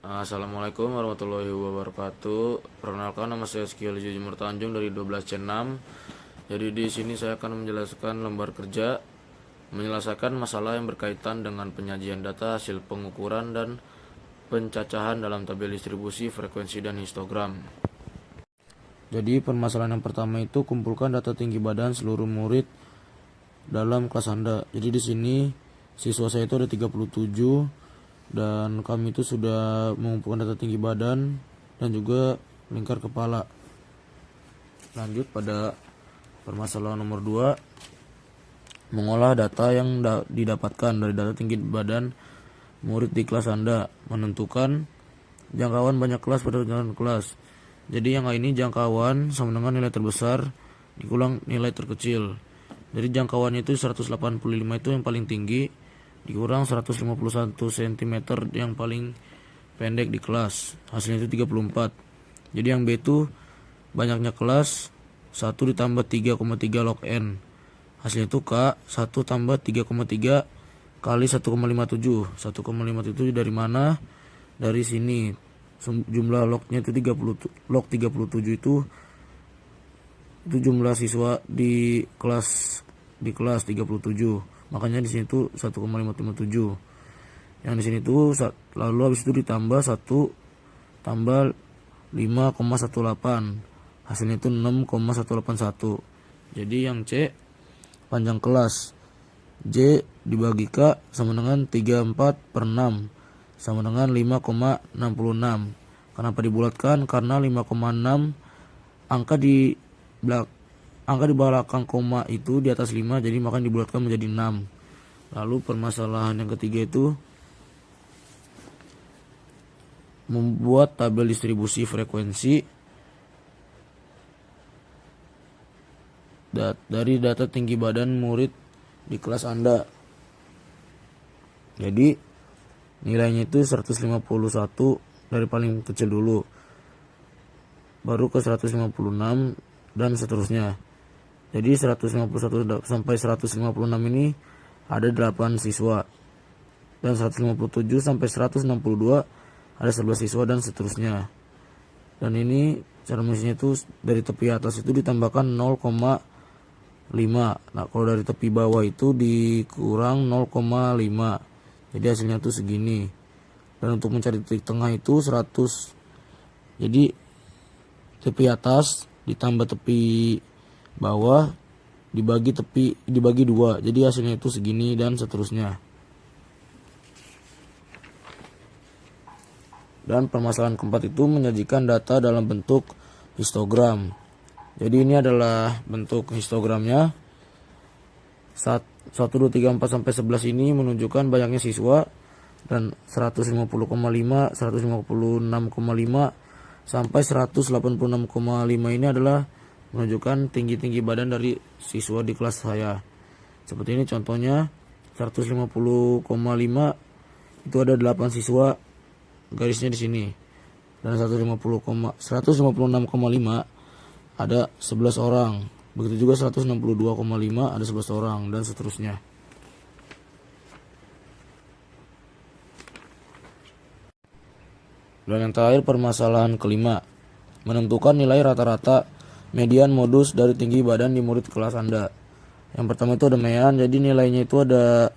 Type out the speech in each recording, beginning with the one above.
Assalamualaikum warahmatullahi wabarakatuh. Perkenalkan, nama saya Skiel Jumur Tanjung dari 12C6. Jadi di sini saya akan menjelaskan lembar kerja menyelesaikan masalah yang berkaitan dengan penyajian data hasil pengukuran dan pencacahan dalam tabel distribusi, frekuensi, dan histogram. Jadi permasalahan yang pertama itu kumpulkan data tinggi badan seluruh murid dalam kelas Anda. Jadi di sini siswa saya itu ada 37 dan kami itu sudah mengumpulkan data tinggi badan dan juga lingkar kepala. Lanjut pada permasalahan nomor 2, mengolah data yang didapatkan dari data tinggi badan murid di kelas Anda, menentukan jangkauan banyak kelas pada jangkauan kelas. Jadi yang ini jangkauan sama dengan nilai terbesar dikulang nilai terkecil. Jadi jangkauan itu 185 itu yang paling tinggi dikurang 151 cm yang paling pendek di kelas, hasilnya itu 34. Jadi yang B itu banyaknya kelas 1 ditambah 3,3 log N, hasilnya itu K 1 tambah 3,3 kali 1,57. 1,57 dari mana? Dari sini. Jumlah lognya itu 30, log 37 itu jumlah siswa di kelas 37. Makanya di sini tuh 1,557. Yang di sini tuh lalu habis itu ditambah 1 tambah 5,18. Hasilnya itu 6,181. Jadi yang C panjang kelas. J dibagi K sama dengan 34/6 sama dengan 5,66. Kenapa dibulatkan? Karena 5,6 angka di belakang koma itu di atas 5, jadi makanya dibulatkan menjadi 6. Lalu permasalahan yang ketiga itu membuat tabel distribusi frekuensi dari data tinggi badan murid di kelas Anda. Jadi nilainya itu 151 dari paling kecil dulu, baru ke 156 dan seterusnya. Jadi 151 sampai 156 ini ada 8 siswa, dan 157 sampai 162 ada 11 siswa dan seterusnya. Dan ini cara mengisinya itu dari tepi atas itu ditambahkan 0,5. Nah kalau dari tepi bawah itu dikurang 0,5. Jadi hasilnya tuh segini. Dan untuk mencari titik tengah itu 100. Jadi tepi atas ditambah tepi bawah dibagi 2, jadi hasilnya itu segini dan seterusnya. Dan permasalahan keempat itu menyajikan data dalam bentuk histogram. Jadi ini adalah bentuk histogramnya. 1, 2, 3, 4 sampai 11 ini menunjukkan banyaknya siswa, dan 150,5, 156,5 sampai 186,5 ini adalah menunjukkan tinggi badan dari siswa di kelas saya. Seperti ini contohnya, 150,5 itu ada 8 siswa, garisnya di sini. Dan 156,5 ada 11 orang. Begitu juga 162,5 ada 11 orang dan seterusnya. Dan yang terakhir permasalahan kelima, menentukan nilai rata-rata median modus dari tinggi badan di murid kelas Anda. Yang pertama itu ada median, jadi nilainya itu ada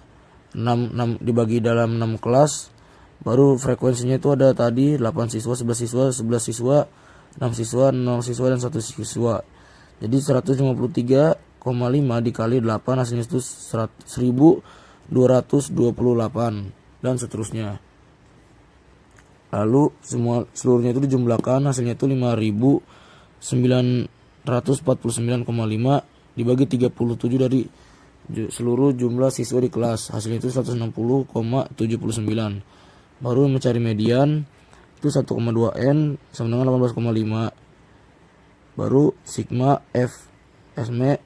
6 dibagi dalam 6 kelas. Baru frekuensinya itu ada tadi 8 siswa, 11 siswa, 11 siswa, 6 siswa, 0 siswa, dan 1 siswa. Jadi 153,5 dikali 8 hasilnya itu 1228 dan seterusnya. Lalu seluruhnya itu dijumlahkan, hasilnya itu 5.949,5 dibagi 37 dari seluruh jumlah siswa di kelas, hasilnya itu 160,79. Baru mencari median itu 1,2 N sama dengan 18,5. Baru sigma F Sm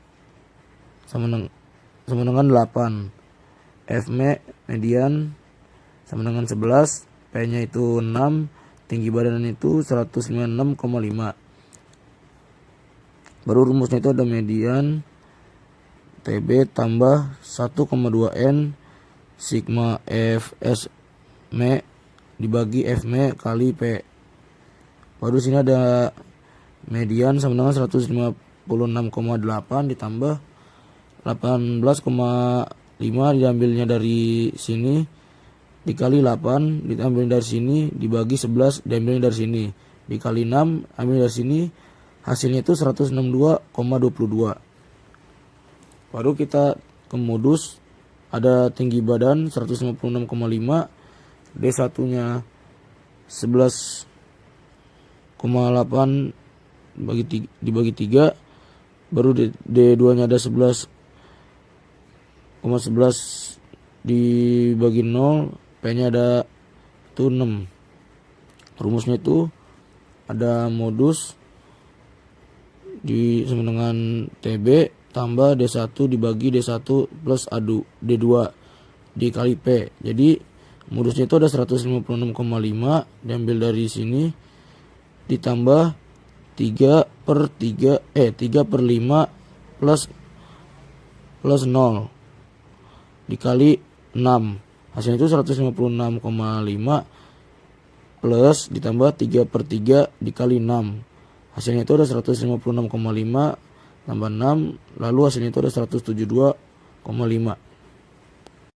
sama dengan 8. Fm median sama dengan 11, P-nya itu 6, tinggi badan itu 196,5. Baru rumusnya itu ada median TB tambah 1,2 N sigma F S M dibagi Fm kali P. Baru sini ada median sama dengan 156,8 ditambah 18,5 diambilnya dari sini dikali 8 diambil dari sini dibagi 11 diambil dari sini dikali 6 ambil dari sini, hasilnya itu 162,22. Baru kita ke modus, ada tinggi badan 156,5, D1 nya 11,8 dibagi 3, baru D2 nya ada 11,11 dibagi 0, P nya ada itu 6. Rumusnya itu ada modus sama dengan TB tambah D1 dibagi D1 plus D2 dikali P. Jadi modusnya itu ada 156,5 diambil dari sini ditambah 3 per 5 plus 0 dikali 6. Hasilnya itu 156,5 plus ditambah 3 per 3 dikali 6. Hasilnya itu ada 156,5 tambah 6, lalu hasilnya itu ada 172,5.